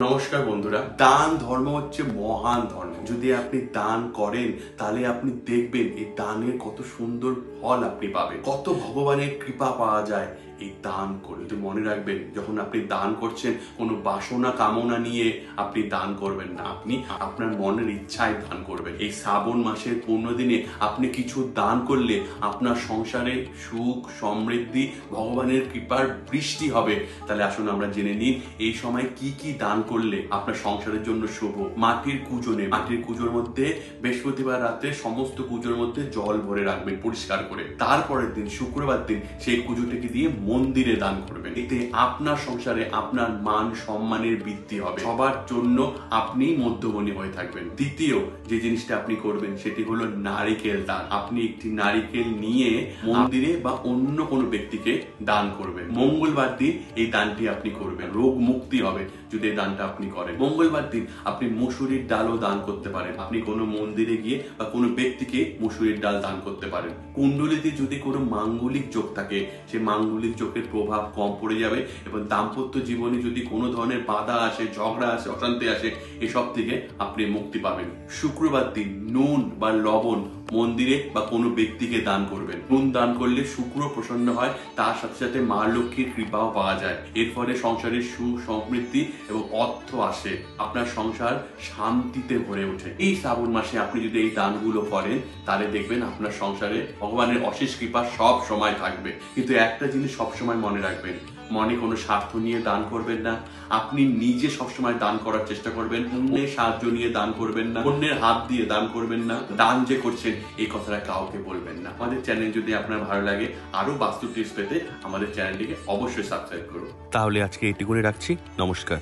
নমস্কার বন্ধুরা, দান ধর্ম হচ্ছে মহান ধর্ম। যদি আপনি দান করেন তাহলে আপনি দেখবেন এই দানের কত সুন্দর ফল আপনি পাবেন, কত ভগবানের কৃপা পাওয়া যায় এই দান করে। তো মনে রাখবেন, যখন আপনি দান করছেন কোনো বাসনা কামনা নিয়ে আপনি দান করবেন না, আপনি আপনার মনের ইচ্ছায় দান করবেন। এই শ্রাবণ মাসের 15 দিনে আপনি কিছু দান করলে আপনার সংসারে সুখ সমৃদ্ধি ভগবানের কৃপার বৃষ্টি হবে। তাহলে আসুন আমরা জেনে নিই এই সময় কি কি দান করলে আপনার সংসারের জন্য শুভ। মাটির কুজোর মধ্যে বৃহস্পতিবার রাতে সমস্ত কুজোর মধ্যে জল ভরে রাখবেন পরিষ্কার করে। তারপরের দিন শুক্রবার দিন সেই কুজোটাকে দিয়ে মন্দিরে দান করবেন। এতে আপনার সংসারে আপনার মান সম্মানের বৃদ্ধি হবে, সবার জন্য আপনি মধ্যমণি হয়ে থাকবেন। দ্বিতীয় যে জিনিসটা আপনি করবেন সেটি হলো নারিকেল দান। আপনি একটি নারিকেল নিয়ে মন্দিরে বা অন্য কোনো ব্যক্তিকে দান করবেন। মঙ্গলবার দিন এই দানটি আপনি করবেন, রোগ মুক্তি হবে যদি এই দানটা আপনি করেন। মঙ্গলবার দিন আপনি মসুরির ডালও দান করতে পারেন। আপনি কোনো মন্দিরে গিয়ে বা কোনো ব্যক্তিকে মসুরির ডাল দান করতে পারেন। কুণ্ডলিতে যদি কোনো মাঙ্গলিক যোগ থাকে সেই মাঙ্গলিক যোগের প্রভাব কম পড়ে যাবে এবং দাম্পত্য জীবনে যদি কোনো ধরনের বাধা আসে, ঝগড়া আসে, অশান্তি আসে, এসব থেকে আপনি মুক্তি পাবেন। শুক্রবার দিন নুন বা লবণ মন্দিরে বা কোনো ব্যক্তিকে দান করবেন। নুন দান করলে শুক্র প্রসন্ন হয়, তার সাথে সাথে মা লক্ষ্মীর কৃপাও পাওয়া যায়। এর ফলে সংসারে সুখ সমৃদ্ধি এবং অর্থ আসে, আপনার সংসার শান্তিতে ভরে ওঠে। এই শ্রাবণ মাসে আপনি যদি এই দানগুলো করেন তাহলে দেখবেন আপনার সংসারে ভগবানের অশেষ কৃপা সব সময় থাকবে। কিন্তু একটা জিনিস সবসময় মনে রাখবেন, মনে কোনো স্বার্থ নিয়ে দান করবেন না। আপনি নিজে সবসময় দান করার চেষ্টা করবেন, অন্যের সাহায্য নিয়ে দান করবেন না, অন্যের হাত দিয়ে দান করবেন না। দান যে করছেন এই কথাটা কাউকে বলবেন না। আমাদের চ্যানেল যদি আপনার ভালো লাগে, আরো বাস্তু টিপস পেতে আমাদের চ্যানেলটিকে অবশ্যই সাবস্ক্রাইব করুন। তাহলে আজকে এটি করে রাখছি। নমস্কার।